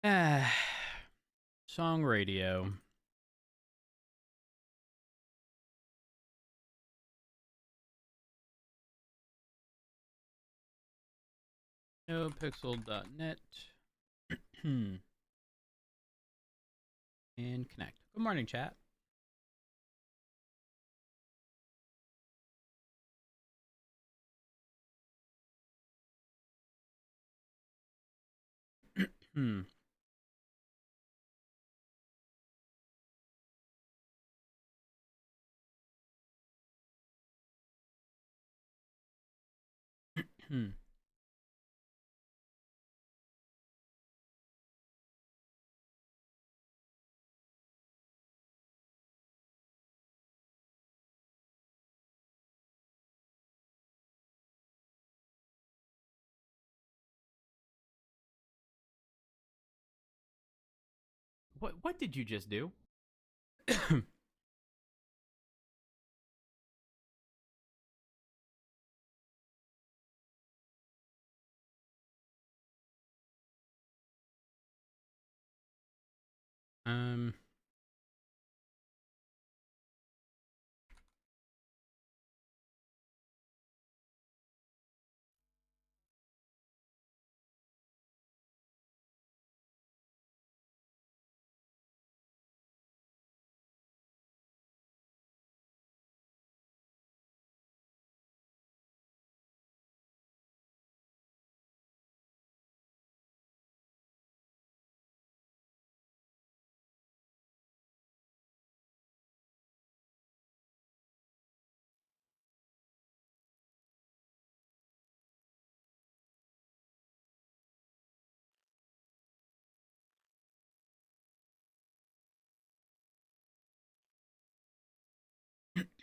Ah, song radio. NoPixel.net. And connect. Good morning, chat. Hmm. Hmm. What did you just do? um.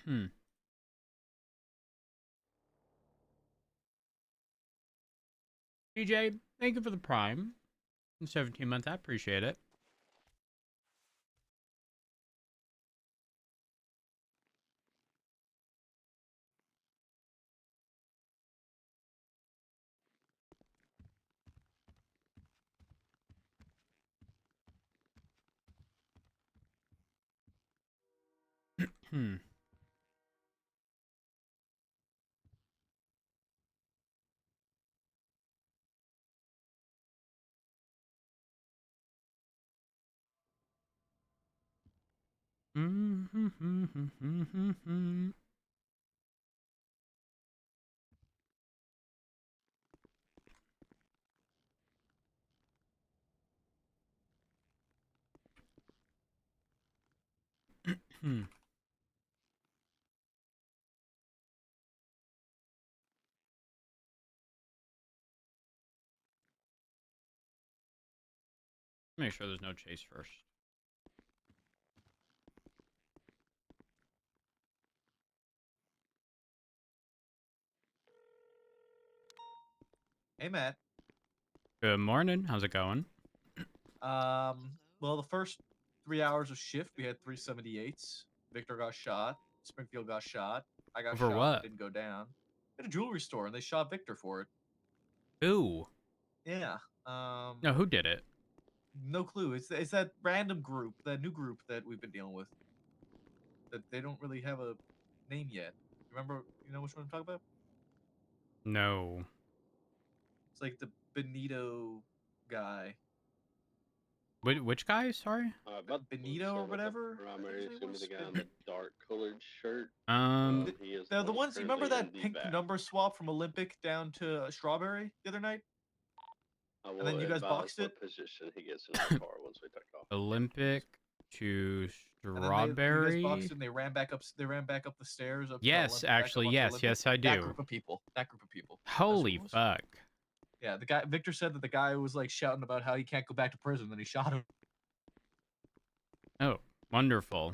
Hmm. DJ, thank you for the prime. 17 months. I appreciate it. Hmm. Hmm. Make sure there's no chase first. Hey, Matt. Good morning. How's it going? Well, the first 3 hours of shift, we had 378s. Victor got shot. Springfield got shot. I got For shot, but what? didn't go down. At a jewelry store, and they shot Victor for it. Ooh. Yeah. No, who did it? No clue. It's that random group, that new group that we've been dealing with. That they don't really have a name yet. Remember? You know which one I'm talking about? No. It's like the Benito guy. Which guy? Sorry. About the Benito or one about the whatever. I think primary, his it's name gonna be was. the guy in the dark colored shirt. Um. He is The one ones you remember currently in that the pink back. number swap from Olympic down to Strawberry the other night? I And will then you guys advise boxed it, what position he gets in the car once we take off. Olympic to and then you guys boxed strawberry. it, and they ran back up. They ran back up the stairs up to Yes, Olympic, back up actually, onto yes, Olympic. yes, I That do. group of people. That group of people. That's who Holy it was. fuck. Yeah, the guy Victor said that the guy was like shouting about how he can't go back to prison, then he shot him. Oh, wonderful.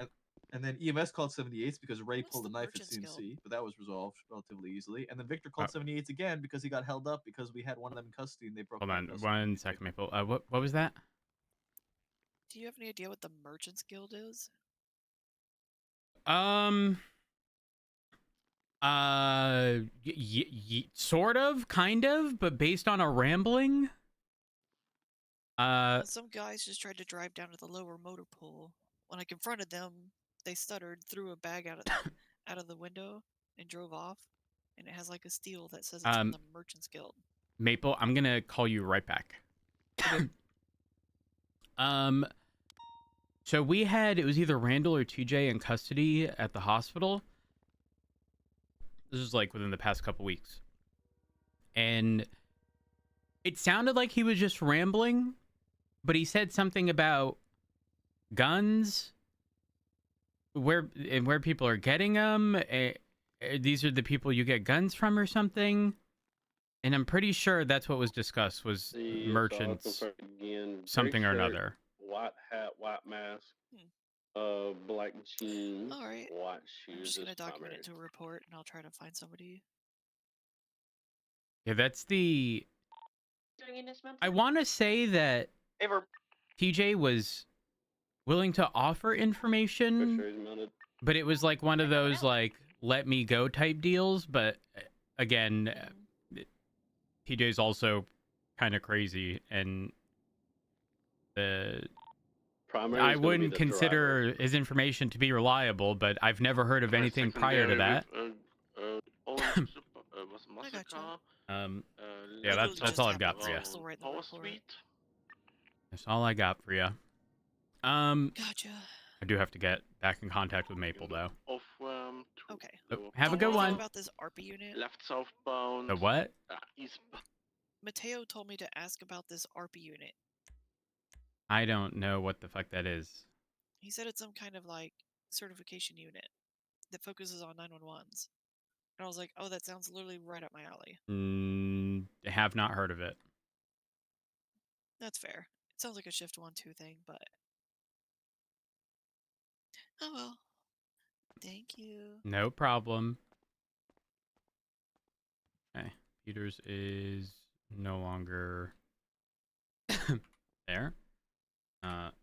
And then EMS called 78s because Ray What's pulled a the knife at Merchant's Guild? CNC, but that was resolved relatively easily. And then Victor Oh, called 78s again because he got held up because we had one of them in custody and they broke hold out on of custody. one second, Maple. What was that? Do you have any idea what the Merchant's Guild is? Um. Sort of, kind of, but based on a rambling. Some guys just tried to drive down to the lower motor pool. When I confronted them, they stuttered, threw a bag out of the window, and drove off. And it has like a steel that says it's from the Merchants Guild. Maple, I'm gonna call you right back. So we had, it was either Randall or TJ in custody at the hospital. This was like within the past couple weeks. And it sounded like he was just rambling, but he said something about guns, where people are getting them. These are the people you get guns from or something. And I'm pretty sure that's what was discussed, was merchants, again, something or shirt, another. White hat, white mask, black jeans, All right. white shoes. I'm just gonna is document primary. it to a report, and I'll try to find somebody. Yeah, that's the... Doing in this month? I want to say that TJ was willing to offer information, Sure he's mounted. but it was like one of those, like, let me go type deals. But again, TJ's also kind of crazy, and Primary I is gonna be wouldn't the consider driver. his information to be reliable, but I've never heard of anything prior to that. I gotcha. Yeah, Literally that's just all I've happened, got for so you. I'm still writing the report. That's all I got for you. Gotcha. I do have to get back in contact with Maple, though. Okay. Have a Don't good know anything one. about this ARPA unit. Left southbound. The what? Eastbound. Mateo told me to ask about this ARPA unit. I don't know what the fuck that is. He said it's some kind of like certification unit that focuses on 911s. And I was like, oh, that sounds literally right up my alley. Have not heard of it. That's fair. It sounds like a shift 1-2 thing, but oh well. Thank you. No problem. Okay. Peters is no longer there. Up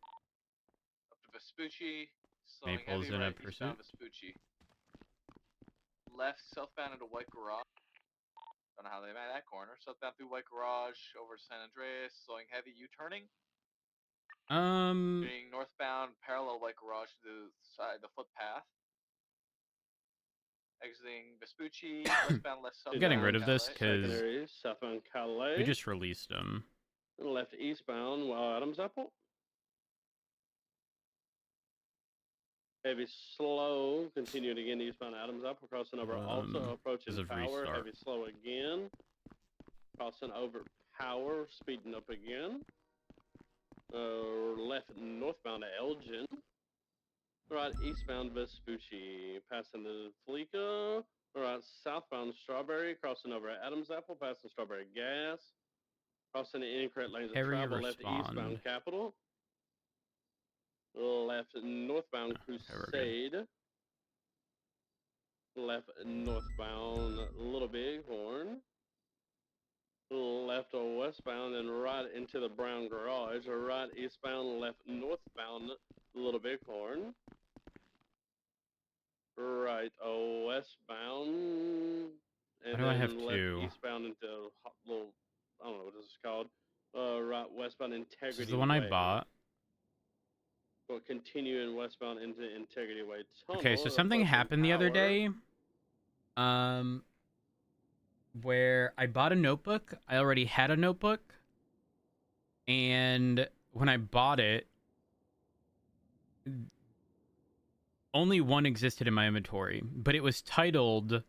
to Vespucci. Slowing Maple's heavy in a right pursuit. eastbound Vespucci. Left southbound into White Garage. Don't know how they made that corner. Southbound through White Garage over San Andreas. Slowing heavy U-turning. Being northbound parallel White Garage to the side, the footpath. Exiting Vespucci. Westbound left southbound. I'm getting rid of this Calais. because Secondary, southbound Calais. we just released him. Left eastbound, Adams Apple. Heavy slow, continuing again eastbound Adams Apple, crossing over also approaching this is Power. restart. Heavy slow again. Crossing over Power, speeding up again. Left northbound Elgin. Right eastbound Vespucci, passing the Fleeca. Right southbound Strawberry, crossing over Adams Apple, passing Strawberry Gas. Crossing the incorrect lanes of Harry travel, left respond. eastbound Capitol. Left northbound Okay, we're good. Crusade. Left northbound Little Bighorn. Left westbound and right into the Brown Garage. Right eastbound, left northbound Little Bighorn. Right westbound. And Why do I then have left two? eastbound into little, I don't know what this is called. Right westbound Integrity This is the one I Way. bought. We'll continue in westbound into Integrity Way Tunnel. Okay, so something approaching happened the other Power. day. Where I bought a notebook. I already had a notebook. And when I bought it, only one existed in my inventory, but it was titled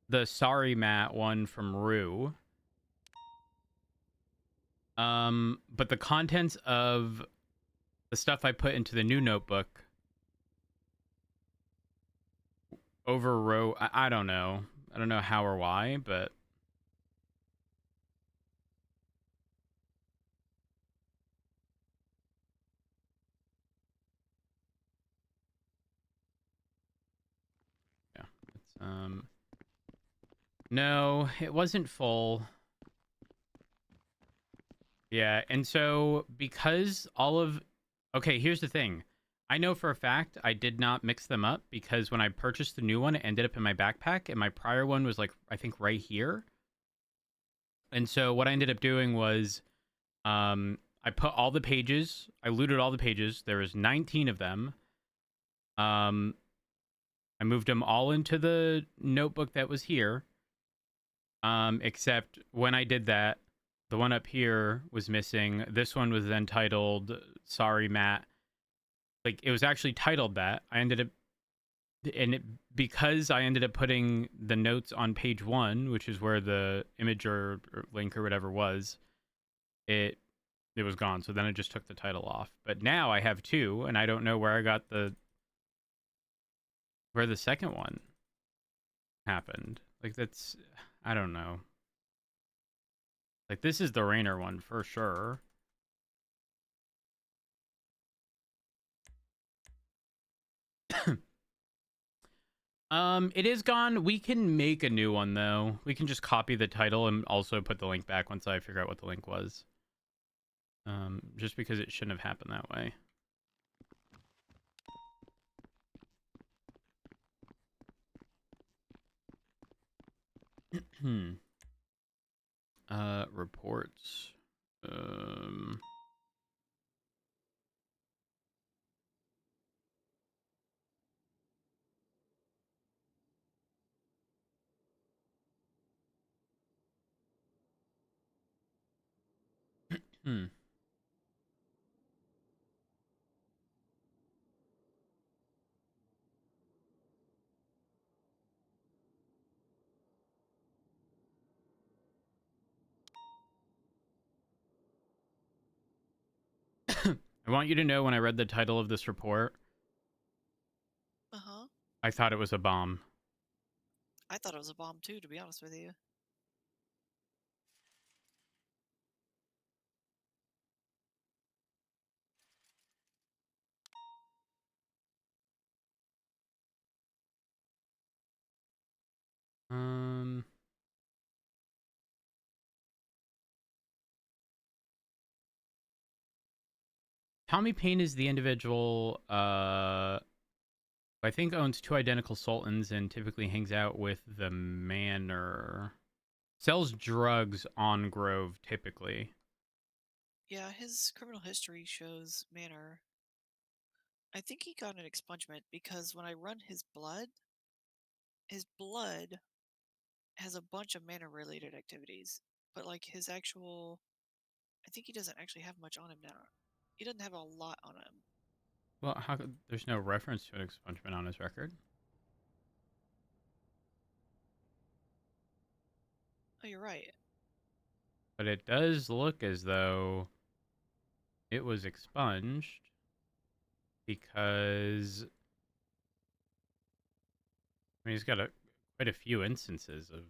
the Sorry Matt one from Rue. But the contents of the stuff I put into the new notebook overwrote. I don't know. I don't know how or why, but yeah. It's, no, it wasn't full. Yeah, and so because all of... Okay, here's the thing. I know for a fact I did not mix them up because when I purchased the new one, it ended up in my backpack, and my prior one was, like, I think right here. And so what I ended up doing was I I put all the pages. I looted all the pages. There was 19 of them. I moved them all into the notebook that was here. Except when I did that, the one up here was missing. This one was then titled "Sorry, Matt." Like, it was actually titled that. I ended up, because I ended up putting the notes on page 1, which is where the image or link or whatever was, it was gone. So then I just took the title off. But now I have 2, and I don't know where I got where the second one happened. Like, that's, I don't know. Like, this is the Rainer one for sure. It is gone. We can make a new one though. We can just copy the title and also put the link back once I figure out what the link was. Just because it shouldn't have happened that way. Reports. I want you to know, when I read the title of this report, I thought it was a bomb. I thought it was a bomb too, to be honest with you. Tommy Payne is the individual, I think owns 2 identical sultans and typically hangs out with the Manor. Sells drugs on Grove, typically. Yeah, his criminal history shows Manor. I think he got an expungement because when I run his blood has a bunch of Manor-related activities. But, like, his actual... I think he doesn't actually have much on him now. He doesn't have a lot on him. Well, how could, there's no reference to an expungement on his record? Oh, you're right. But it does look as though it was expunged because, I mean, he's got quite a few instances of...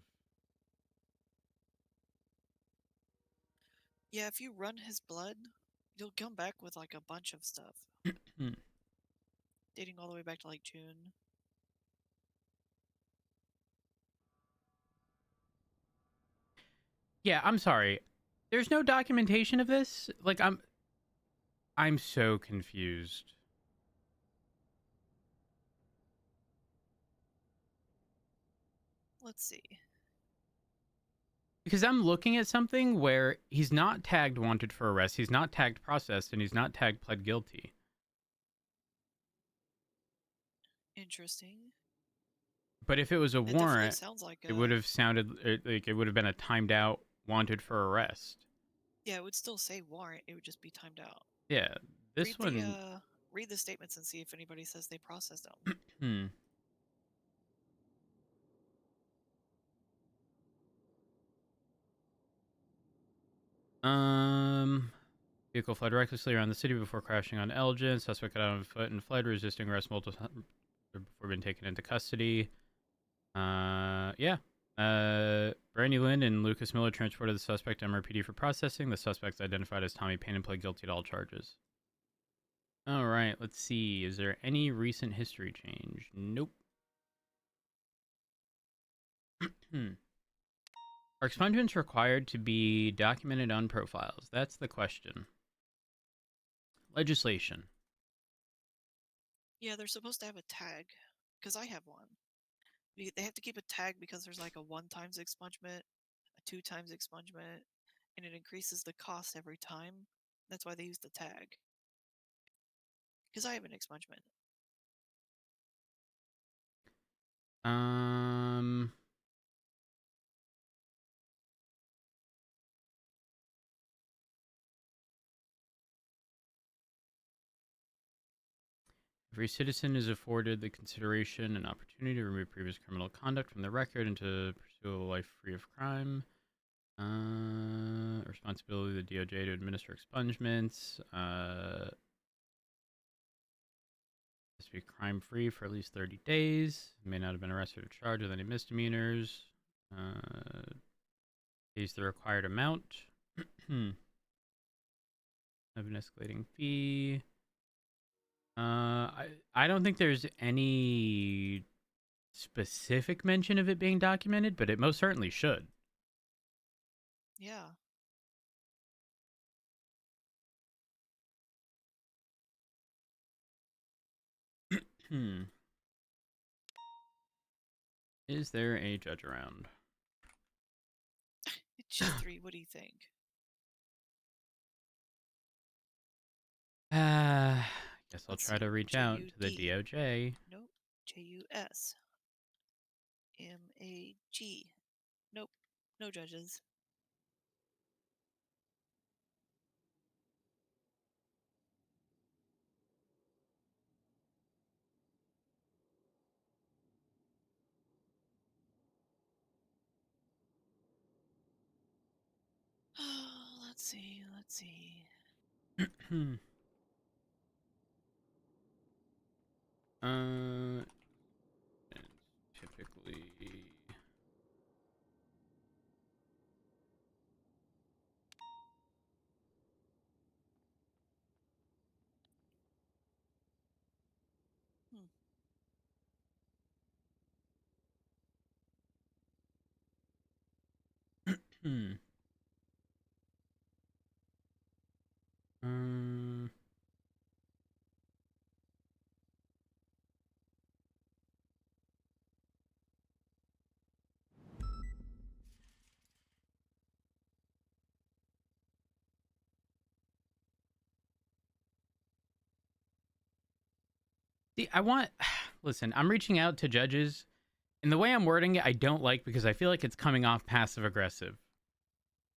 Yeah, if you run his blood, you'll come back with, like, a bunch of stuff. Dating all the way back to, like, June. Yeah, I'm sorry. There's no documentation of this? Like, I'm so confused. Let's see. Because I'm looking at something where he's not tagged wanted for arrest, he's not tagged processed, and he's not tagged pled guilty. Interesting. But if it was a It definitely warrant, sounds like it would have sounded like it would have been a timed out wanted for arrest. Yeah, it would still say warrant. It would just be timed out. Yeah, this one... read the statements and see if anybody says they processed Hmm. them. Vehicle fled recklessly around the city before crashing on Elgin. Suspect got out on foot and fled, resisting arrest multiple times before being taken into custody. Yeah. Brandy Lynn and Lucas Miller transported the suspect to MRPD for processing. The suspect's identified as Tommy Payne and pled guilty to all charges. All right, let's see. Is there any recent history change? Nope. Are expungements required to be documented on profiles? That's the question. Legislation. Yeah, they're supposed to have a tag, because I have one. They have to keep a tag because there's like a 1 times expungement, a 2 times expungement, and it increases the cost every time. That's why they use the tag. Because I have an expungement. Every citizen is afforded the consideration and opportunity to remove previous criminal conduct from their record and to pursue a life free of crime. Responsibility of the DOJ to administer expungements. Has to be crime free for at least 30 days. May not have been arrested or charged with any misdemeanors. Pays the required amount. Have an escalating fee. I don't think there's any specific mention of it being documented, but it most certainly should. Yeah. Is there a judge around? It's just 3. What do you think? Guess I'll Let's try see. to reach out to the J-U-D. DOJ. Nope. J-U-S-M-A-G. Nope. No judges. Let's see. Let's see. Typically. Hmm. Um, See, listen, I'm reaching out to judges, and the way I'm wording it, I don't like because I feel like it's coming off passive aggressive.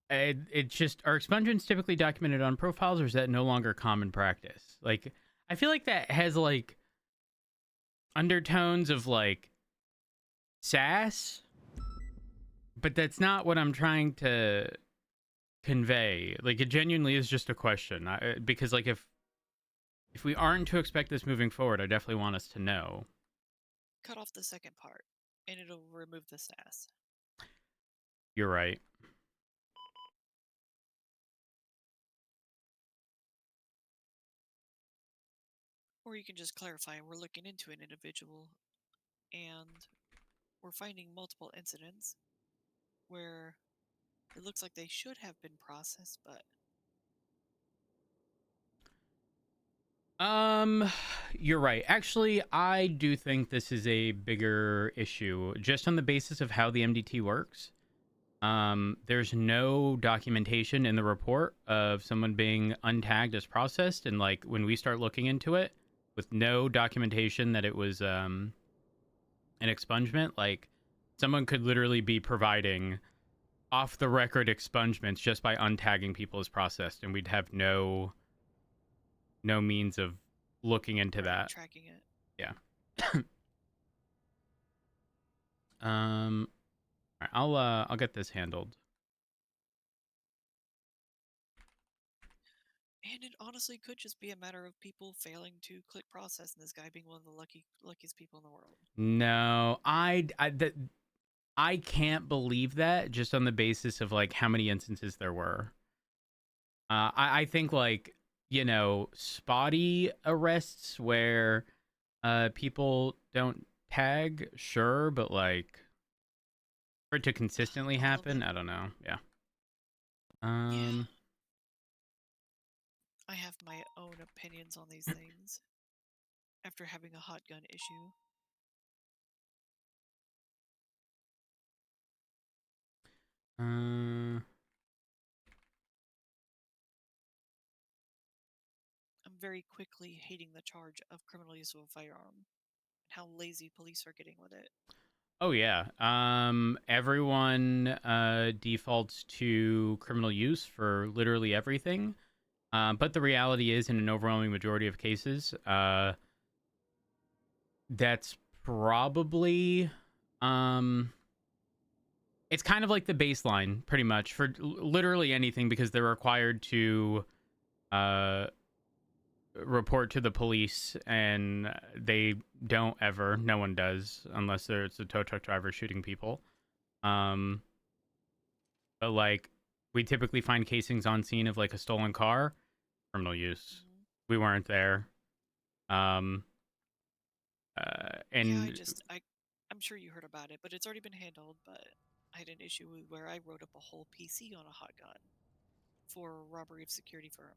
It's just, are expungements typically documented on profiles, or is that no longer common practice? Like, I feel like that has like undertones of like sass, but that's not what I'm trying to convey. Like, it genuinely is just a question. Because like if we aren't to expect this moving forward, I definitely want us to know. Cut off the second part, and it'll remove the sass. You're right. Or you can just clarify we're looking into an individual, and we're finding multiple incidents where it looks like they should have been processed, but You're right. Actually, I do think this is a bigger issue just on the basis of how the MDT works. There's no documentation in the report of someone being untagged as processed, and like when we start looking into it with no documentation that it was an expungement, like someone could literally be providing off the record expungements just by untagging people as processed, and we'd have no means of looking into that. tracking it. Yeah. All right, I'll get this handled. And it honestly could just be a matter of people failing to click process, and this guy being one of the luckiest people in the world. No, I can't believe that just on the basis of like how many instances there were. I think like, spotty arrests where people don't tag, sure, but like for it to consistently happen, I don't know. Yeah. Yeah. I have my own opinions on these things after having a hot gun issue. very quickly hating the charge of criminal use of a firearm and how lazy police are getting with it. Oh yeah. Everyone defaults to criminal use for literally everything. But the reality is, in an overwhelming majority of cases, that's probably it's kind of like the baseline, pretty much, for literally anything, because they're required to report to the police, and they don't ever. No one does, unless it's a tow truck driver shooting people. But like, we typically find casings on scene of like a stolen car, criminal use. Mhm. We weren't there. And Yeah, I'm sure you heard about it, but it's already been handled. But I had an issue where I wrote up a whole PC on a hot gun for robbery of security firm,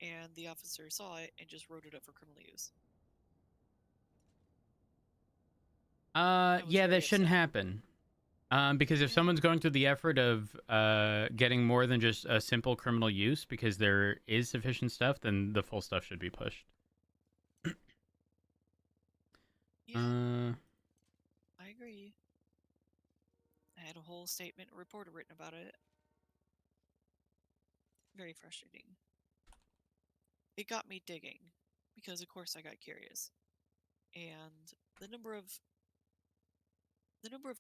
and the officer saw it and just wrote it up for criminal use. I was yeah, very that shouldn't upset. happen. Because if Yeah. someone's going through the effort of getting more than just a simple criminal use, because there is sufficient stuff, then the full stuff should be pushed. Yeah, I agree. I had a whole statement, a report written about it. Very frustrating. It got me digging, because of course I got curious. And the number of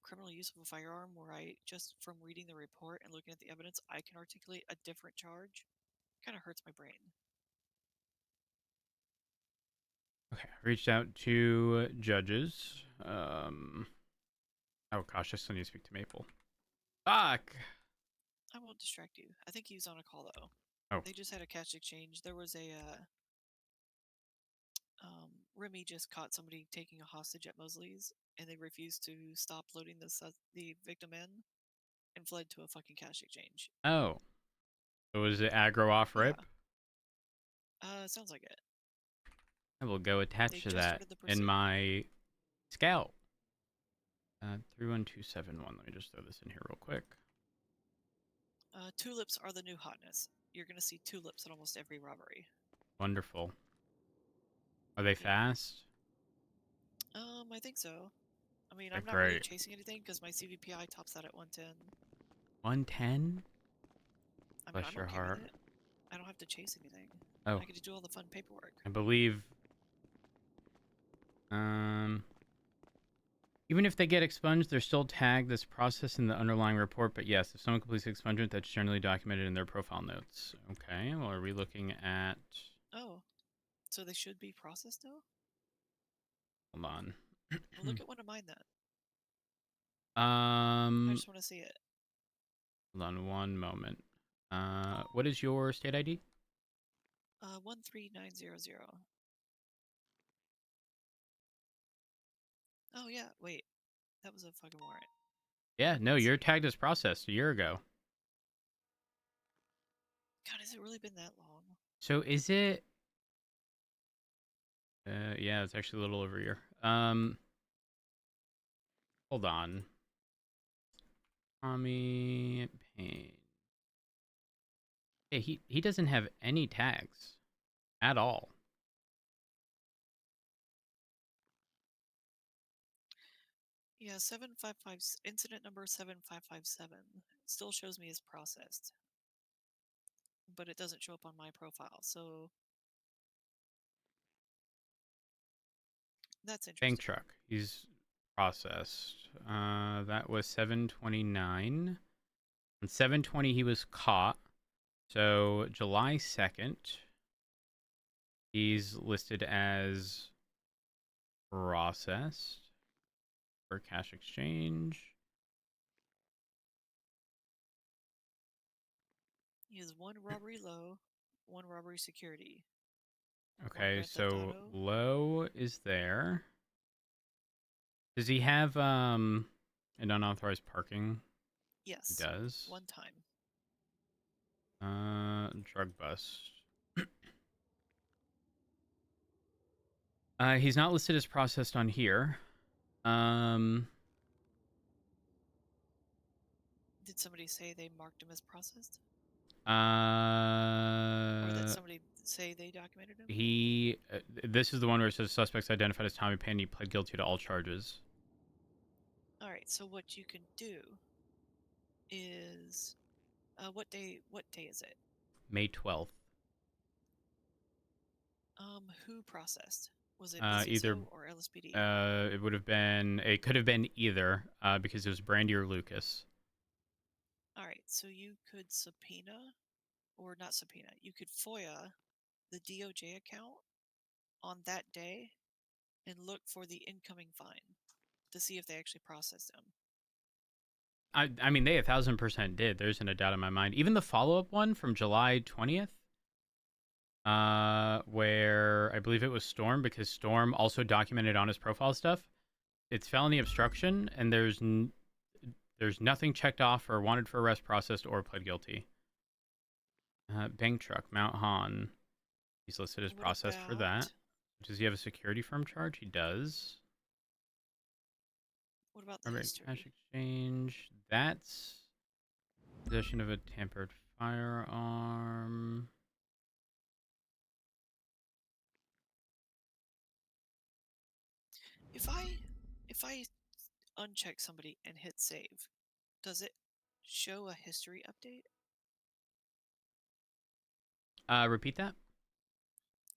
criminal use of a firearm where I just from reading the report and looking at the evidence, I can articulate a different charge, kind of hurts my brain. Okay, reached out to judges. Oh gosh, I still need to speak to Maple. Fuck. I won't distract you. I think he was on a call though. Oh. They just had a cash exchange. There was a Remy just caught somebody taking a hostage at Mosley's, and they refused to stop loading the victim in, and fled to a fucking cash exchange. Oh. So was it aggro off Yeah. rip? Sounds like it. I will go They attach to just that started the in pursuit. my scout. 31271. Let me just throw this in here real quick. Tulips are the new hotness. You're gonna see tulips at almost every robbery. Wonderful. Are they fast? I think so. I mean, Okay, I'm not really great. chasing anything because my CVPI tops out at 110. 110? I mean, Bless I'm your okay heart. with it. I don't have to chase anything. Oh, I get to do all the fun paperwork. I believe. Even if they get expunged, they're still tagged as processed in the underlying report. But yes, if someone completes expungement, that's generally documented in their profile notes. Okay, well, are we looking at... Oh, so they should be processed though? Hold on. Well, look at one of mine then. I Um, just want to see it. hold on one moment. What is your state ID? 13900. Oh yeah, wait. That was a fucking warrant. Yeah, no, Let's you're see. tagged as processed a year ago. God, has it really been that long? So is it... yeah, it's actually a little over a year. Hold on. Tommy Payne. Yeah, he doesn't have any tags at all. Yeah, 755 incident number 7557 still shows me as processed, but it doesn't show up on my profile. So that's Bank interesting. truck. He's processed. That was 729. On 720 he was caught. So July 2nd, he's listed as processed for cash exchange. He is one robbery low, one robbery security. One Okay, Grand Theft so Auto. low is there. Does he have an unauthorized parking? Yes. He does. One time. Drug bust. He's not listed as processed on here. Did somebody say they marked him as processed? Uh, Or that somebody say they documented him? He. This is the one where it says suspects identified as Tommy Payne. He pled guilty to all charges. All right. So what you can do is, what day? What day is it? May 12th. Who processed? Was it Either. BCSO or LSPD? It would have been. It could have been either. Because it was Brandy or Lucas. All right. So you could subpoena, or not subpoena. You could FOIA the DOJ account on that day and look for the incoming fine to see if they actually processed them. I mean, they 1000% did. There's no doubt in my mind. Even the follow-up one from July 20th, where I believe it was Storm, because Storm also documented on his profile stuff. It's felony obstruction, and there's nothing checked off or wanted for arrest, processed, or pled guilty. Bank truck, Mount Han. He's listed as What processed for that. about- Does he have a security firm charge? He does. What about the Cash history? exchange. That's possession of a tampered firearm. If I uncheck somebody and hit save, does it show a history update? Repeat that.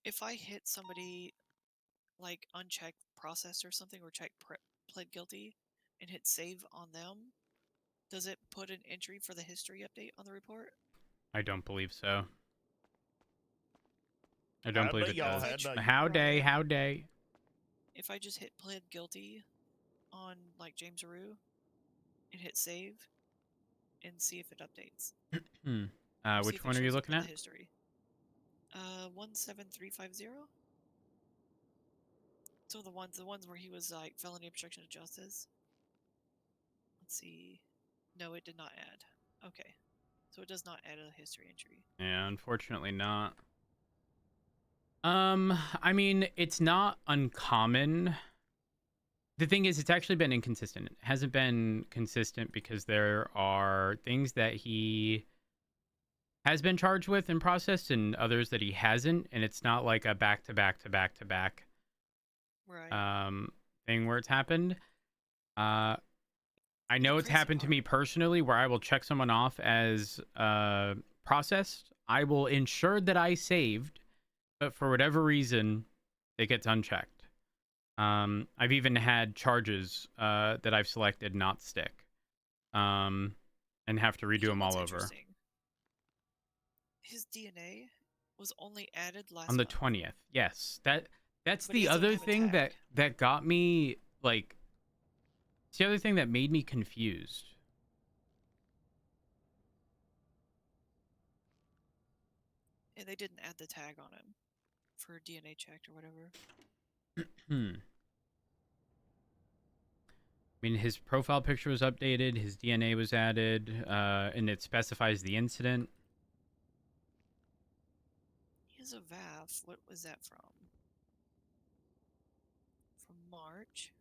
If I hit somebody, like uncheck process or something, or check pled guilty and hit save on them, does it put an entry for the history update on the report? I don't believe so. I don't believe it y'all does. had How day. If I just hit pled guilty on like James Rue and hit save and see if it updates. See Which if it one are you shows up looking in at? the history. 17350. So the ones where he was like felony obstruction of justice. Let's see. No, it did not add. Okay. So it does not add a history entry. Yeah, unfortunately not. I mean, it's not uncommon. The thing is, it's actually been inconsistent. It hasn't been consistent because there are things that he has been charged with and processed and others that he hasn't, and it's not like a back-to-back-to-back-to-back Right. thing where it's happened. I know it's crazy happened to part- me personally where I will check someone off as processed. I will ensure that I saved, but for whatever reason, it gets unchecked. I've even had charges that I've selected not stick, and have to redo You know them what's all over. interesting? His DNA was only added last On the month. 20th. Yes, that's But he the doesn't other have a thing tag. that got me, like, it's the other thing that made me confused. And they didn't add the tag on him for DNA checked or whatever. I mean, his profile picture was updated, his DNA was added, and it specifies the incident. He has a VAF. What was that from? From March.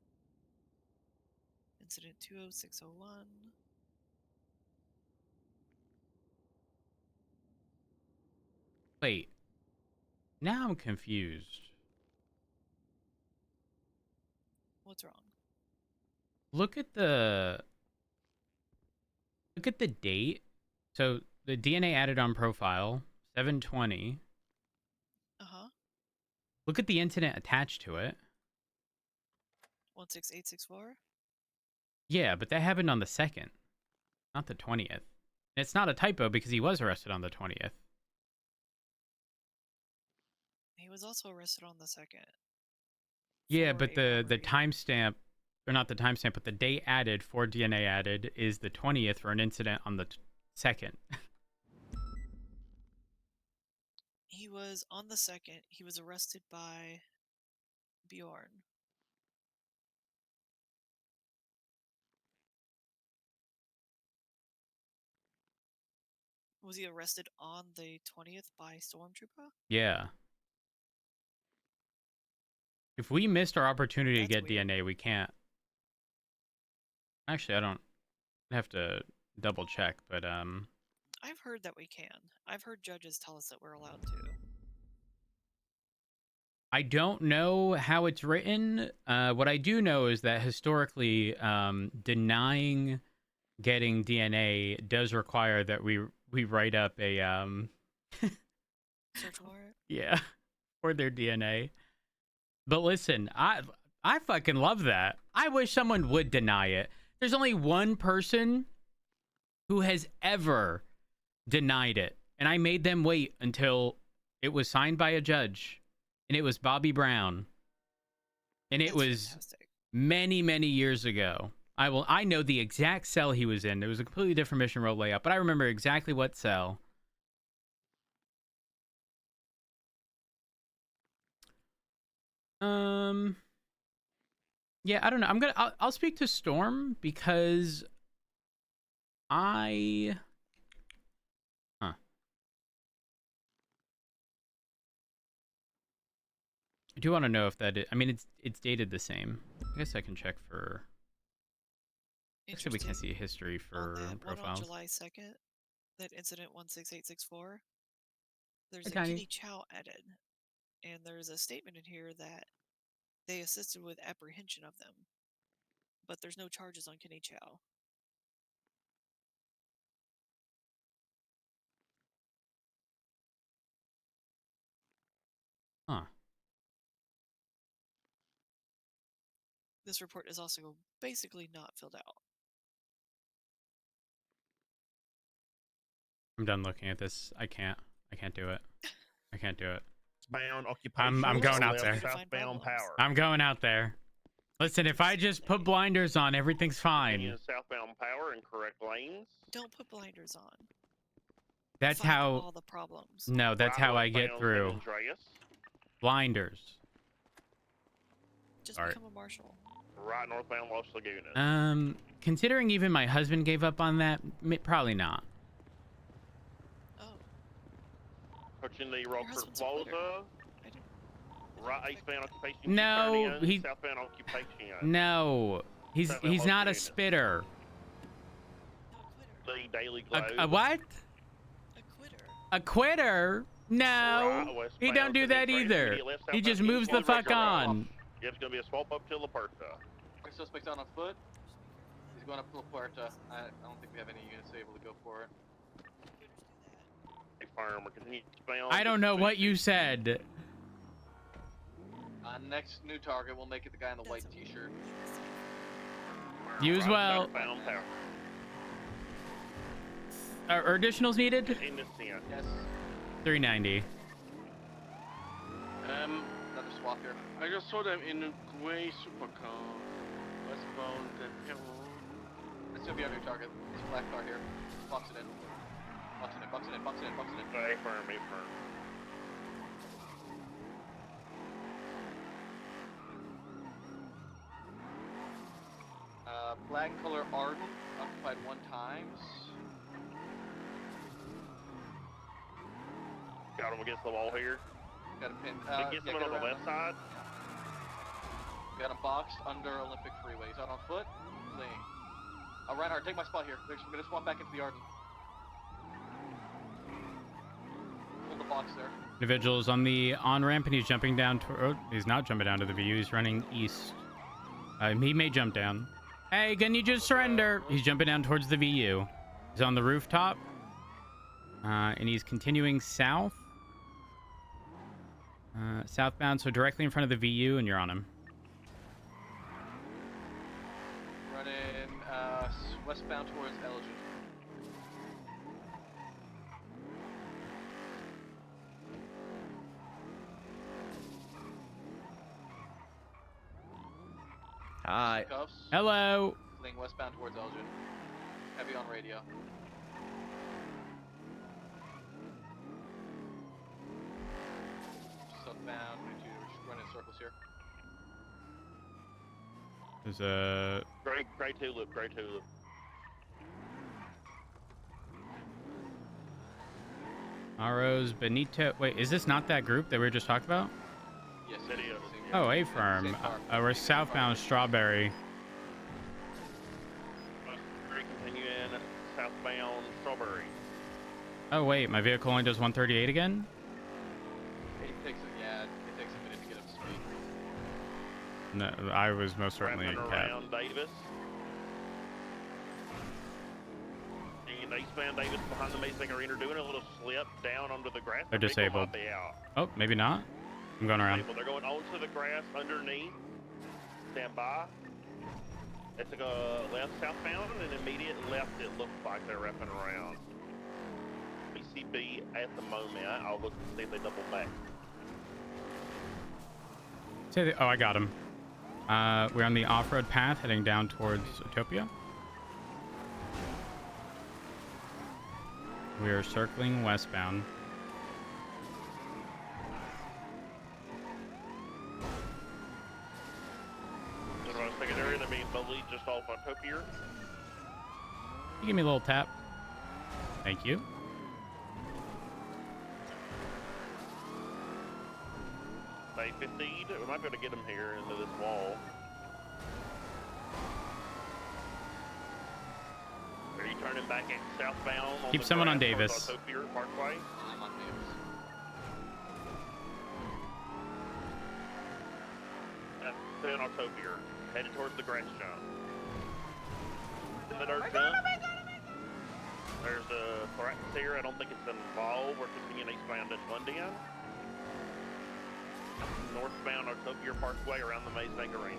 Incident 20601. Wait, now I'm confused. What's wrong? Look at the date. So the DNA added on profile 7/20. Uh-huh. Look at the incident attached to it. 16864. Yeah, but that happened on the 2nd, not the 20th. And it's not a typo because he was arrested on the 20th. He was also arrested on the 2nd. Yeah, for but a the robbery. timestamp, or not the timestamp, but the date added for DNA added is the 20th for an incident on the 2nd. He was on the 2nd. He was arrested by Bjorn. Was he arrested on the 20th by Stormtrooper? Yeah. If we missed our opportunity to That's get weird. DNA, we can't. Actually, I don't have to double check, but I've heard that we can. I've heard judges tell us that we're allowed to. I don't know how it's written. What I do know is that historically, denying getting DNA does require that we write up a Search warrant. yeah, for their DNA. But listen, I fucking love that. I wish someone would deny it. There's only one person who has ever denied it, and I made them wait until it was signed by a judge, and it was Bobby Brown, and it That's was fantastic. many, many years ago. I know the exact cell he was in. It was a completely different mission roll layout, but I remember exactly what cell. Yeah, I don't know. I'll speak to Storm because I do want to know if I mean, it's dated the same. I guess I can check for. Actually, we can't see history for on that profiles. One on July 2nd, that incident 16864, there's Hey, a Tiny. Kitty Chow edit, and there's a statement in here that they assisted with apprehension of them, but there's no charges on Kitty Chow. Huh. This report is also basically not filled out. I'm done looking at this. I can't do it. I can't do it. Bound occupation. I'm going out there. Southbound power. I'm going out there. Listen, if I just put blinders on, everything's fine. Southbound power in correct lanes. Don't put blinders on. That's Find how. all the problems. No, that's Right how I get northbound through. San Andreas. Blinders. Just Sorry. become a marshal. Right northbound Los Lagunas. Considering even my husband gave up on that, probably not. Oh, Approaching the Rockford husband's a quitter. Plaza. I didn't. Right eastbound occupation. No, turn in, he's southbound occupation. no. He's Southbound Los not a Lagunas. spitter. No, quitter. The Daily Globe. A what? A quitter. A quitter? No. Right He westbound don't do to the that train, either. immediate left, He southbound just east, moves the one fuck direction right. on. Yep, it's gonna be a swap up to La Puerta. Suspect on foot. He's going up to La Puerta. I don't think we have any units able to go for it. A firm or continue bound. I don't know what you said. Next new target, we'll make it the guy in the white t-shirt. You as well. Southbound power. Are additionals needed? In the center. Yes. 390. Another swap here. I just saw them in a gray supercar. Westbound This will be our new target. This black car here. Box it in. Box it in, box it in, box it in, box it in. A firm, a firm. Black color Arden, occupied 1 times. Got him against the wall here. Got a pin. Against him on the left side. Got him boxed under Olympic Freeway. He's out on foot. Fleeing. Reinhardt, take my spot here. We're gonna swap back into the Arden. Hold the box there. Individual is on the on-ramp and he's jumping down he's not jumping down to the VU, he's running east. He may jump down. Hey, can you just surrender? He's jumping down towards the VU. He's on the rooftop. And he's continuing south. Southbound, so directly in front of the VU, and you're on him. Running westbound towards Elgin. Hi. Cuffs. Hello. Fleeing westbound towards Elgin. Heavy on radio. Southbound, we need to run in circles here. There's a... Gray tulip, gray tulip. Aros, Benito... Wait, is this not that group that we were just talking about? Yes, It is. Oh, A-Firm. We're southbound Strawberry. Continue in southbound Strawberry. Oh, wait, my vehicle only does 138 again? It takes a minute to get up No, I was most certainly a Wrapping cab. around Davis. And eastbound Davis behind the Mason Arena doing a little slip down onto the grass. They're Their vehicle disabled. might be out. Oh, maybe not. I'm going around. They're going onto the grass underneath. Stand by. They took a left southbound and immediate left. It looks like they're wrapping around. BCB at the moment. I'll look to see if they double back. Oh, I got him. We're on the off-road path heading down towards Utopia. We are circling westbound. Secondary, they're being bullied just off on Topier. You give me a little tap. Thank you. They 50'd. We might be able to get them here into this wall. Are you turning back at southbound? Keep someone on Davis. Topier Parkway. I'm on Davis. Then on Topier, headed towards the grass jump. The dirt jump. There's a practice here. I don't think it's involved. We're continuing eastbound at Lundian. Northbound on Topier Parkway around the Maze Bank Arena.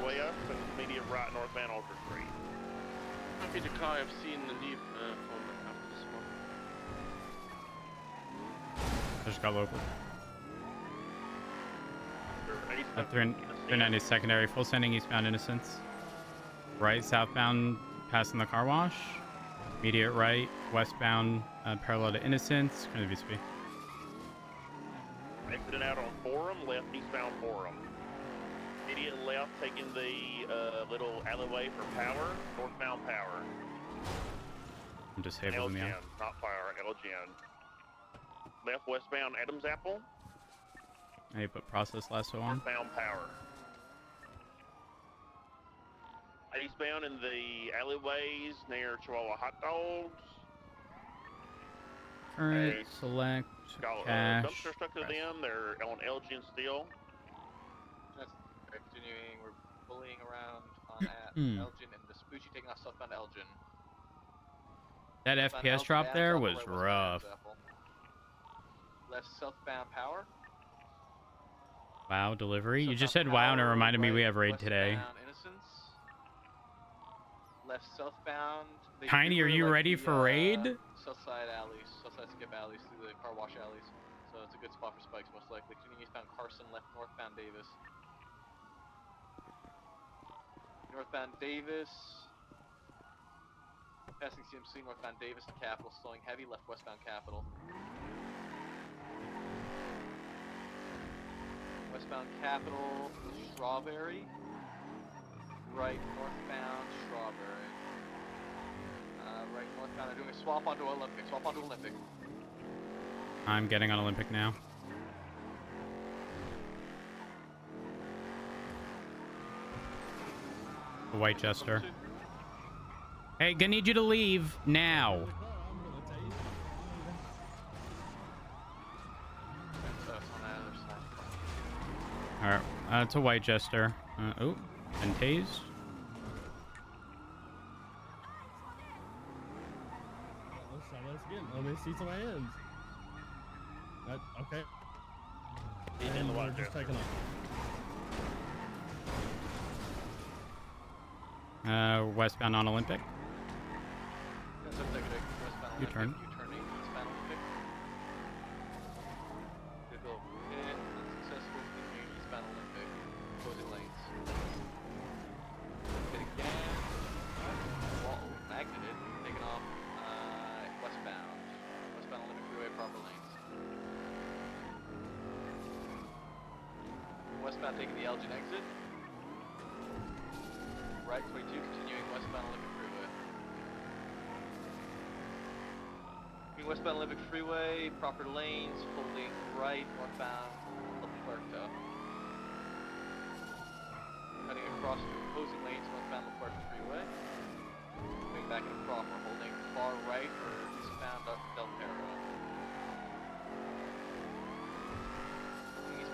Way up and immediate right northbound Alter Street. Happy the car I've seen leave from after this one. I just got local. Eastbound At 390 secondary, full sending eastbound Innocence. Right southbound, passing the car wash. Immediate right, westbound, parallel to Innocence. Kind of VSP. Exiting out on Forum, left eastbound Forum. Immediate left, taking the little alleyway for Power, northbound Power. I'm disabling the Elgin, not Power, Elgin. Left westbound Adams Apple, I need to put process lasso on. northbound Power. Eastbound in the alleyways near Chihuahua Hot Dogs. Current, Hey, select, Got cache. dumpster stuck to them. They're on Elgin still. That's continuing. We're bullying around on Elgin and Vespucci taking off southbound Elgin. That Southbound FPS Elgin, drop Adams there Apple, was right westbound rough. Adams Apple. Left southbound Power. Wow, delivery. You just Southbound said wow, and it Power, reminded me we right have raid today. westbound Innocence. Left southbound. They Tiny, do are really you like ready the, for raid? Southside alleys, southside skip alleys through the car wash alleys. So it's a good spot for spikes, most likely. Continuing eastbound Carson, left northbound Davis. Northbound Davis. Passing CMC, northbound Davis to Capitol, slowing heavy, left westbound Capitol. Westbound Capitol, Strawberry. Right northbound Strawberry. Right northbound, they're doing a swap onto Olympic. Swap onto Olympic. I'm getting on Olympic now. The White Jester. Hey, gonna need you to leave now. That's us on the other side. Alright, it's a White Jester. Oh, and tased. Let's try this again. Let me see some hands. Okay. In the we're White just Jester. taking off. Westbound on Olympic. That's up executive, westbound U-turn. Olympic, U-turning, eastbound Olympic. Good goal. Hit, unsuccessful, continuing eastbound Olympic. Closing lanes. Hit again. Wall, magneted, taking off, westbound. Westbound Olympic freeway, proper lanes. Westbound taking the Elgin exit. Right 22, continuing westbound Olympic freeway. Westbound Olympic freeway, proper lanes, holding right, northbound La Puerta. Cutting across to opposing lanes, northbound La Puerta freeway. Moving back into proper, holding far right or eastbound up Del Perro.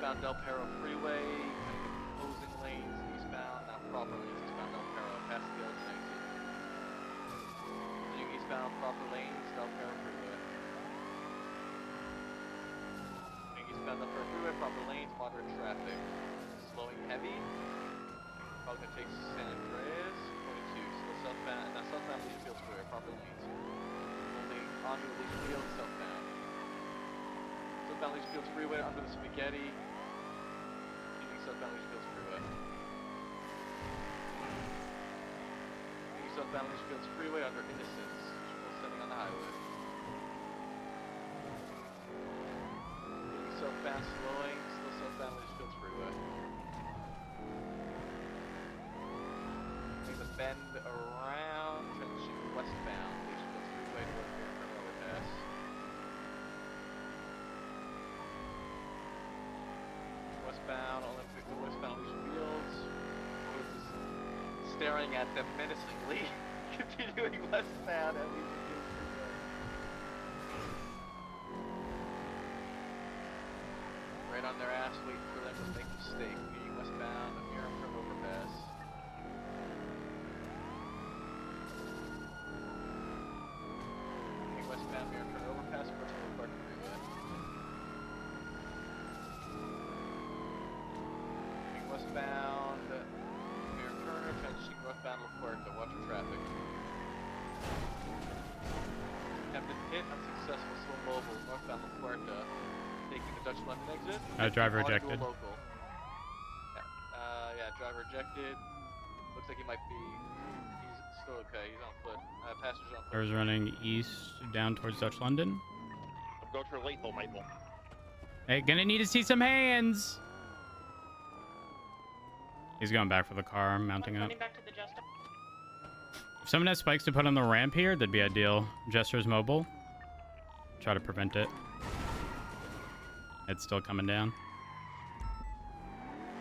eastbound Del Perro Freeway, opposing lanes eastbound, now proper lanes eastbound Del Perro, past the Elgin exit. Continuing eastbound proper lanes, Del Perro Freeway. Continuing eastbound Del Perro Freeway, proper lanes, moderate traffic. Slowing heavy. Probably gonna take San Andreas, 22, still southbound, now southbound Legion Fields Freeway, proper lanes. Holding onto Legion Fields, southbound. Southbound Legion Fields Freeway under the spaghetti. Continuing southbound Legion Fields Freeway. Continuing southbound Legion Fields Freeway under Innocence. Still setting on the highway. Continuing southbound slowing, still southbound Legion Fields Freeway. Make the bend around, transition westbound Legion Fields Freeway towards the Airport Overpass. Westbound Olympic, westbound Legion Fields. Is staring at them menacingly. Continuing westbound at Legion Fields Freeway. Right on their ass, waiting for them to make a mistake. Continuing westbound at Airport Overpass. Continuing westbound Airport Overpass, approaching the Park Freeway. Westbound, Mayor Turner, transitioning northbound La Puerta, watch for traffic. Attempted hit, unsuccessful, slow mobile, northbound La Puerta, taking the Dutch London exit. Driver Onto a ejected. Local. Yeah, driver ejected. Looks like he might be, he's still okay, he's on foot. Passengers on foot. Cars running east down towards Dutch London. Go for lethal, Maple. Hey, gonna need to see some hands. He's going back for the car, mounting up. Running back to the Jester. If someone has spikes to put on the ramp here, that'd be ideal. Jester's mobile. Try to prevent it. It's still coming down.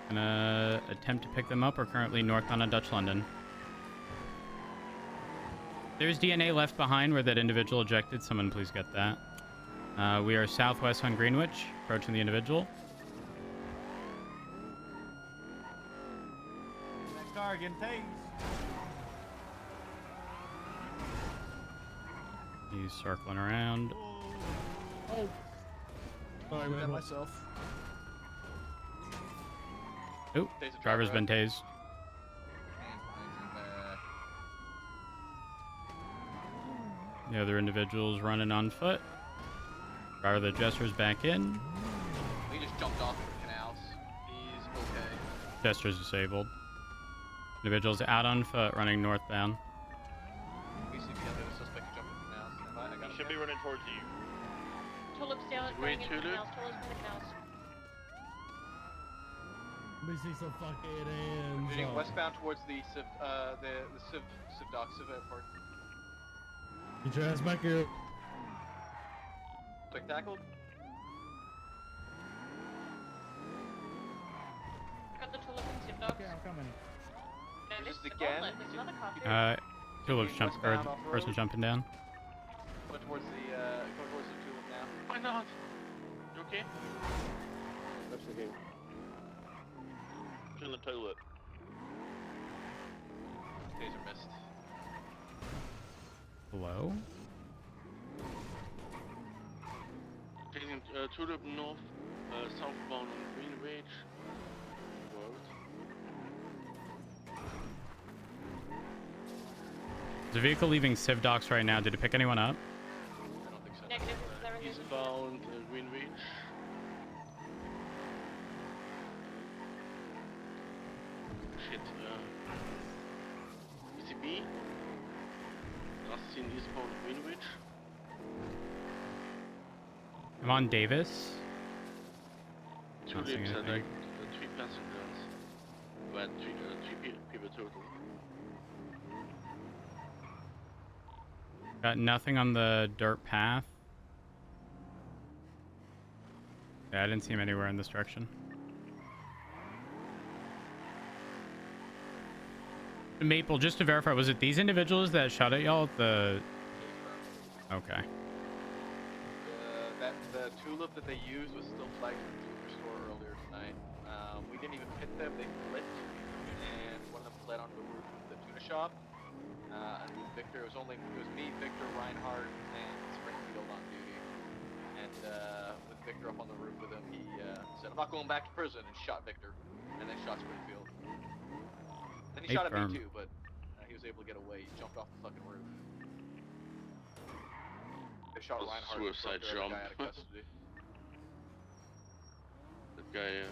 Gonna attempt to pick them up. We're currently northbound on Dutch London. There's DNA left behind where that individual ejected. Someone please get that. We are southwest on Greenwich, approaching the individual. That car getting tased. He's circling around. Oh. Sorry, Did that man. myself. Oop, Tase the driver's driver been tased. The other individual's running on foot. Driver of the Jester's back in. He just jumped off the canals. He's okay. Jester's disabled. Individual's out on foot, running northbound. We see the other suspect jumping the canals. Stand by, I got He him. should be running towards you. Tulip's down, Wait, going into the Tulip? canals. Tulip's in the canals. Let me see some fucking hands. Moving up. westbound towards the Civ, the Civ dock, Civ Airport. Get your ass back here. Quick tackled. Got the Tulip and Zip Dogs. Okay, I'm coming. And This is there's again. there's another cop here. Tulip's jump, or the person jumping down. Go towards the Tulip now. Why not? You okay? That's the game. In the toilet. Taser missed. Hello? Taking Tulip north, southbound on Greenwich Road. There's a vehicle leaving Civ docks right now. Did it pick anyone up? I don't think so. Negative. There it is. Eastbound Greenwich. Shit. ECB. Last seen eastbound Greenwich. I'm on Davis. Not seeing Tulips had anything. like 3 passengers. Well, three people total. Got nothing on the dirt path. Yeah, I didn't see him anywhere in this direction. Maple, just to verify, was it these individuals that shot at y'all at the... Okay. The Tulip that they used was still flagged for the jewelry store earlier. right? We didn't even hit them, they flipped, and one of them fled onto the roof of the tuna shop. And with Victor, it was me, Victor, Reinhardt, and Springfield on duty. And with Victor up on the roof with him, he said, "I'm not going back to prison," and shot Victor, and then shot Springfield. Then he Hey, shot at me firm. too, but he was able to get away. He jumped off the fucking roof. They shot A Reinhardt and suicide broke the other jump. guy out of custody. That guy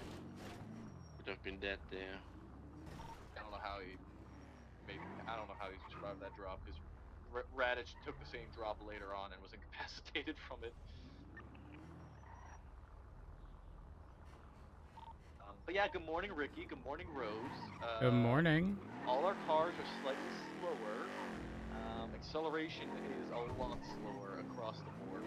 would have been dead there. I don't know how he survived that drop because Radich took the same drop later on and was incapacitated from it. But yeah, good morning, Ricky. Good morning, Rose. Good morning. All our cars are slightly slower. Acceleration is a lot slower across the board.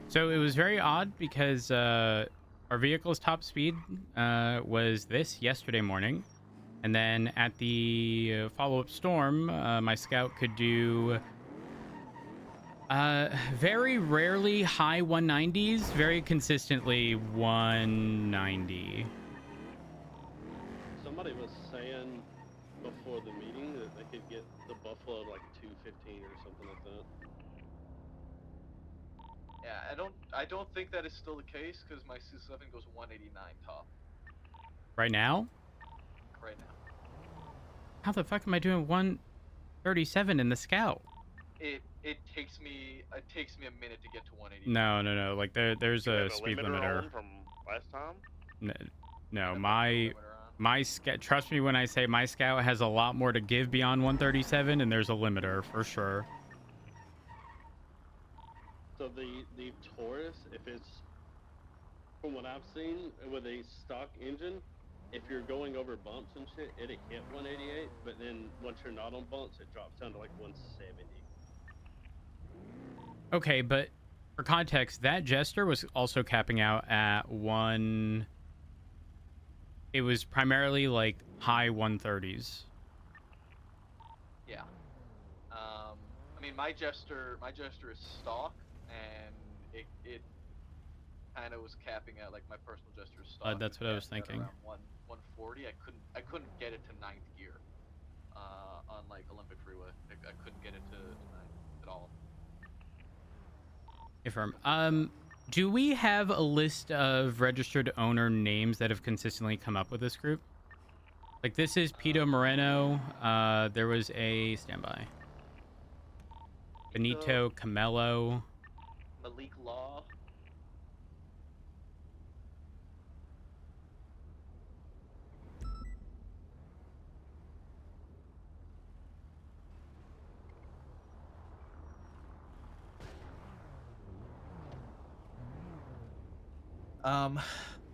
So it was very odd because our vehicle's top speed was this yesterday morning. And then at the follow-up storm, my Scout could do very rarely high 190s, very consistently 190. Somebody was saying before the meeting that they could get the Buffalo at like 215 or something like that. Yeah, I don't think that is still the case because my C7 goes 189 top Right now? right now. How the fuck am I doing 137 in the Scout? It takes me a minute to get to 180. No. Like there's You a have speed limiter limiter. on from last time? No, And my Scout. Trust me when I say my Scout has a lot more to give beyond 137, and there's a limiter for sure. So the Taurus, if it's from what I've seen with a stock engine, if you're going over bumps and shit, it'll hit 188, but then once you're not on bumps, it drops down to like 170. Okay, but for context, that Jester was also capping out at it was primarily like high 130s. Yeah. I mean, my Jester is stock, and it kind of was capping at like my personal Jester is stock. That's what I was capping at thinking. Around 140. I couldn't get it to 9th gear. On like Olympic Freeway, I couldn't get it to 9th at all. Confirm. Do we have a list of registered owner names that have consistently come up with this group? Like this is Pito Moreno. There was a standby. Benito Camelo. Malik Law.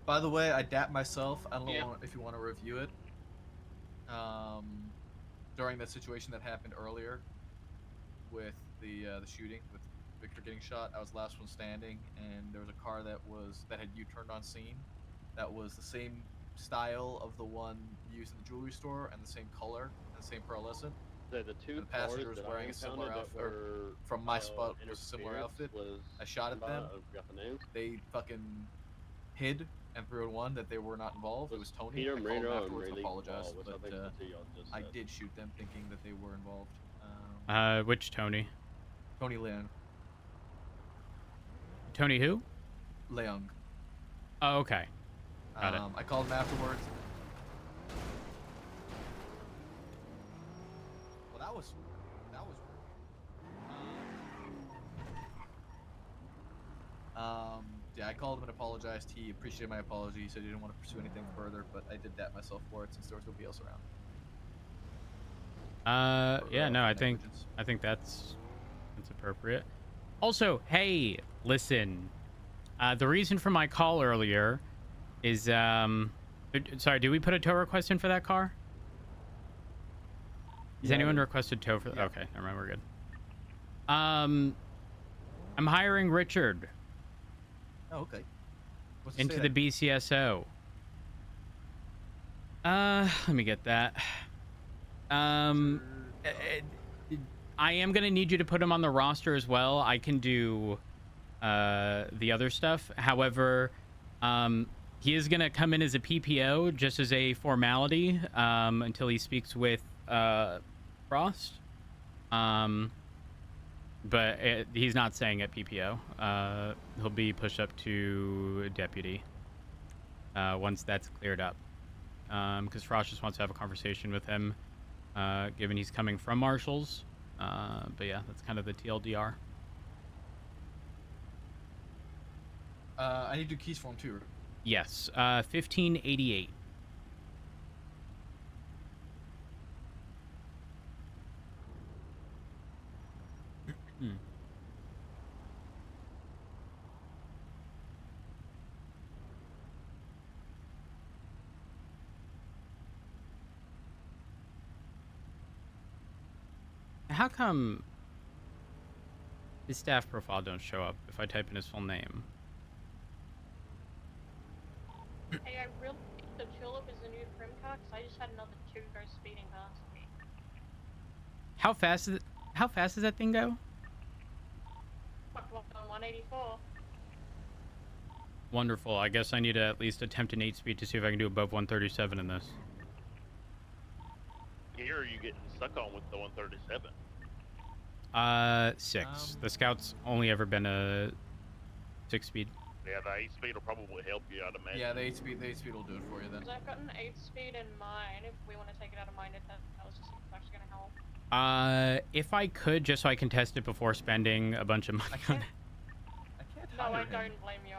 By the way, I dapped myself. I don't Yeah. know if you want to review it. During that situation that happened earlier with the shooting with Victor getting shot, I was last one standing, and there was a car that had U-turned on scene. That was the same style of the one used in the jewelry store, and the same color, and the same pearlescent. The two The passenger was cars that wearing I a similar impounded outfit, that or were, from my spot was a similar outfit. interference I shot at them. I forgot the names. They fucking hid and threw in one that they were not involved. It was Tony. Peter I called him Marino and afterwards and Ray apologized, Ball, which but I think the two y'all just I said. did shoot them thinking that they were involved. Which Tony? Tony Leung. Tony who? Leung. Oh, okay. Got it. I called him afterwards. Well, that was yeah, I called him and apologized. He appreciated my apology. He said he didn't want to pursue anything further, but I did that myself for it since there was nobody else around. Yeah, no, I negligence. think that's appropriate. Also, hey, listen. The reason for my call earlier is sorry, did we put a tow request in for that car? Has anyone requested tow for? Yeah. Okay, never mind, we're good. I'm hiring Richard Oh, okay. What's into the BCSO. Let me get that. I am gonna need you to put him on the roster as well. I can do the other stuff. However, he is going to come in as a PPO just as a formality until he speaks with Frost. But he's not staying at PPO. He'll be pushed up to deputy once that's cleared up. Because Frost just wants to have a conversation with him, given he's coming from Marshall's. But yeah, that's kind of the TLDR. I need to do keys for him too. Yes, 1588. How come his staff profile don't show up if I type in his full name? Hey, I really think the Tulip is the new prim car, 'cause I just had another 2 go speeding past me. How fast does that thing go? Fuck, on 184. Wonderful. I guess I need to at least attempt an 8-speed to see if I can do above 137 in this. Here are you getting stuck on with the 137? 6. The Scout's only ever been a 6-speed. Yeah, the 8-speed will probably help you, I'd imagine. Yeah, the 8-speed will do it for you then. 'Cause I've got an 8-speed in mine, if we want to take it out of mine, that was just actually going to help. If I could, just so I can test it before spending a bunch of money on it. I can't No, hire I him. don't blame you.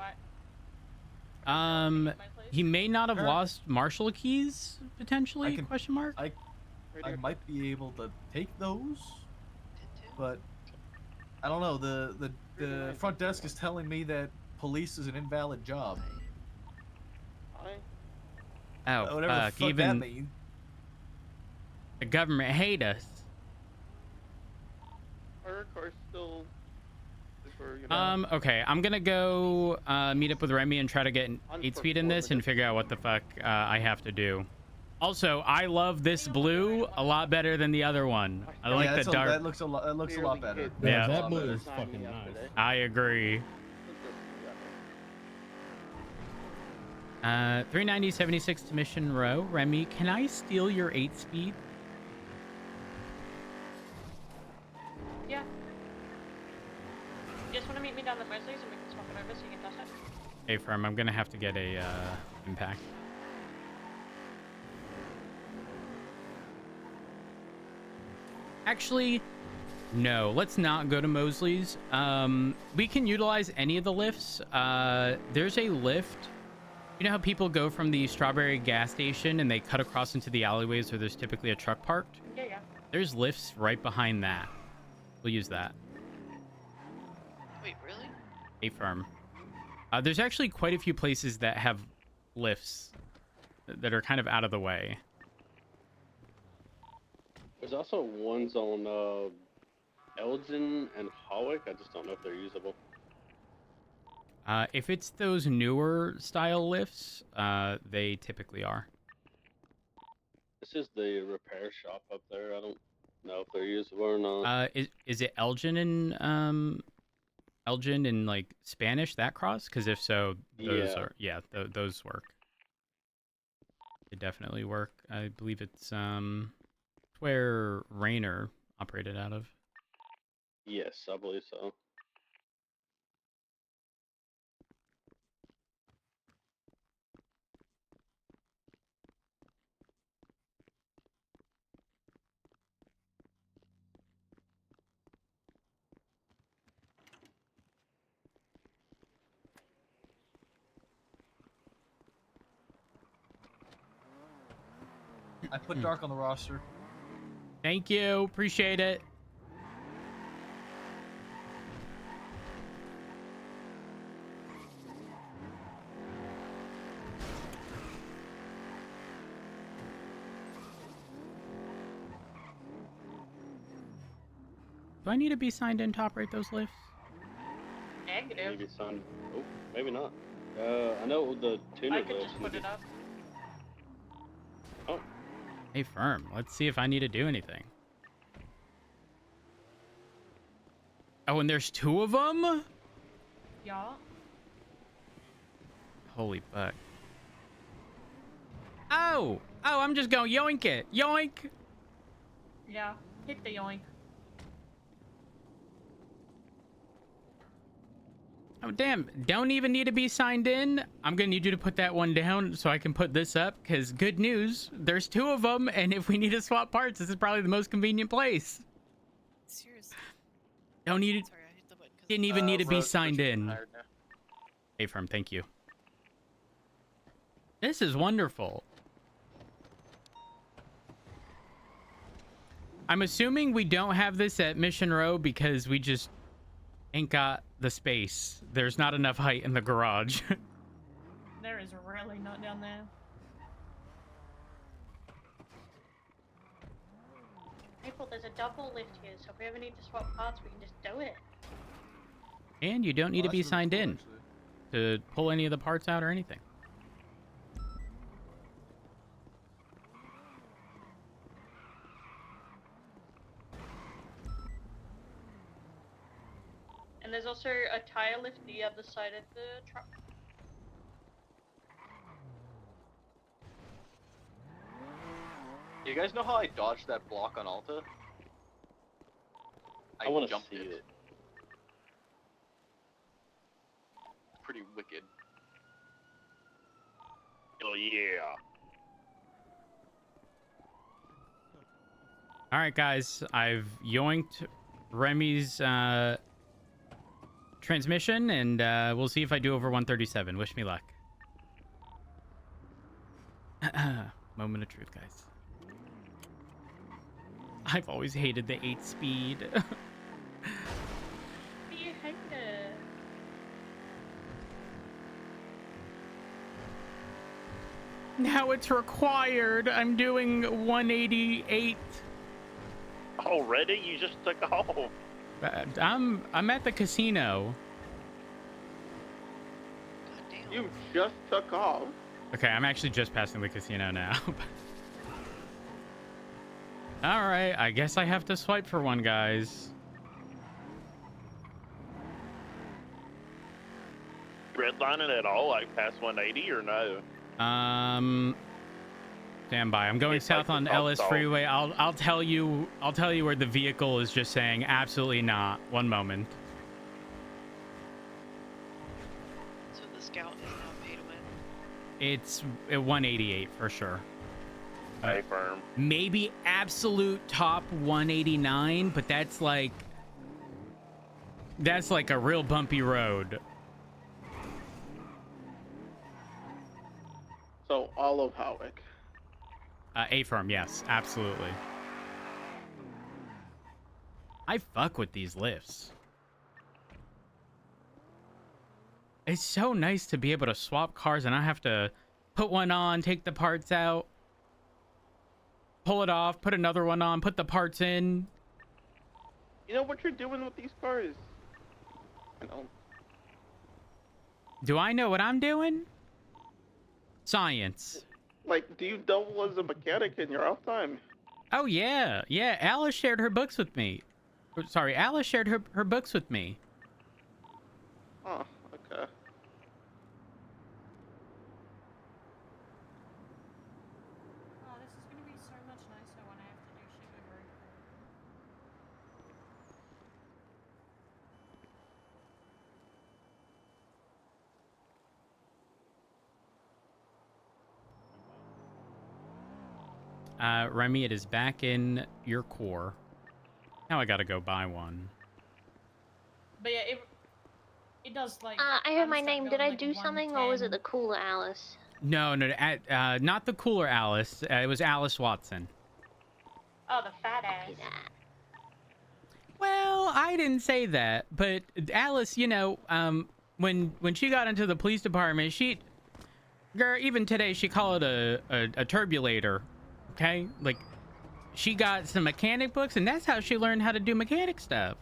He may not have Sure. lost Marshall keys, potentially, I can- question mark? I might be able to take those, but I don't know. The front desk is telling me that police is an invalid job. Oh, Whatever the fuck, fuck that even means. the government hate us. Our car's still. Okay, I'm gonna go meet up with Remy and try to get an 8-speed in this and figure out what the fuck I have to do. Also, I love this blue a lot better than the other one. I like the dark. That looks a lot better. Yeah. That blue is fucking nice. I agree. 39076 to Mission Row. Remy, can I steal your 8-speed? Yeah. You just want to meet me down the Mosleys and we can swap it over so you can test it? Hey, firm, I'm gonna have to get a impact. Actually, no, let's not go to Mosley's. We can utilize any of the lifts. There's a lift. You know how people go from the Strawberry gas station and they cut across into the alleyways where there's typically a truck parked? Yeah, yeah. There's lifts right behind that. We'll use that. Wait, really? A firm. There's actually quite a few places that have lifts that are kind of out of the way. There's also ones on Elgin and Hawick. I just don't know if they're usable. If it's those newer style lifts, they typically are. This is the repair shop up there. I don't know if they're usable or not. Is it Elgin and Elgin in like Spanish, that cross? Because if so, those those work. They definitely work. I believe it's where Rainer operated out of. Yes, I believe so. I put Dark on the roster. Thank you. Appreciate it. Do I need to be signed in to operate those lifts? Negative. Maybe some. Oh, maybe not. I know the tuner I could does. just put it up. Oh, Hey, firm. Let's see if I need to do anything. Oh, and there's 2 of them? Yeah. Holy fuck. Oh! Oh, I'm just going yoink it. Yoink! Yeah. Hit the yoink. Oh, damn. Don't even need to be signed in. I'm going to need you to put that one down so I can put this up, because good news, there's 2 of them, and if we need to swap parts, this is probably the most convenient place. Seriously. Don't need it. Sorry, I hit the button 'cause Didn't even need to be Rose, signed Rose in. hired now. Hey, firm, thank you. This is wonderful. I'm assuming we don't have this at Mission Row because we just ain't got the space. There's not enough height in the garage. There is really not down there. People, there's a double lift here, so if we ever need to swap parts, we can just do it. And you don't need to Oh, be that's really signed cool, in actually. to pull any of the parts out or anything. And there's also a tire lift the other side of the truck. You guys know how I dodged that block on Alta? I want to jumped see it. Pretty wicked. Oh yeah. All right, guys. I've yoinked Remy's transmission, and we'll see if I do over 137. Wish me luck. Moment of truth, guys. I've always hated the 8-speed. You hate it. Now it's required. I'm doing 188. Already? You just took off. I'm at the casino. God damn. You just took off. Okay, I'm actually just passing the casino now. All right, I guess I have to swipe for one, guys. Redlining at all, like past 180 or no? Stand by. I'm going It's south like on the Ellis top Freeway. I'll tell you where the vehicle is just saying absolutely not. One moment. So the scout is now pay to win. It's at 188 for sure. Hey, firm. Maybe absolute top 189, but that's like a real bumpy road. So all of Howick. A-firm, yes, absolutely. I fuck with these lifts. It's so nice to be able to swap cars and not have to put one on, take the parts out, pull it off, put another one on, put the parts in. You know what you're doing with these cars? I know. Do I know what I'm doing? Science. Like, do you double as a mechanic in your off time? Oh, yeah. Yeah, Alice shared her books with me. Sorry, Alice shared her books with me. Oh, okay. Oh, this is gonna be so much nicer when I have to do shit over and over. Remy, it is back in your core. Now I gotta go buy one. But yeah, it does like. I heard my start name. going, Did I like, do something, or was it the 110. cooler Alice? No, not the cooler Alice. It was Alice Watson. Oh, the fat ass. Okay, that. Well, I didn't say that, but Alice, you know, when she got into the police department, girl, even today she called it a turbulator. Okay, like she got some mechanic books, and that's how she learned how to do mechanic stuff.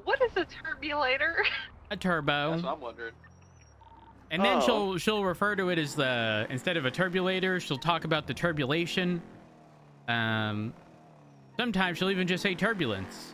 What is a turbulator? A turbo. That's what I'm wondering. And then she'll refer to it as instead of a turbulator, she'll talk about the turbulation. Sometimes she'll even just say turbulence.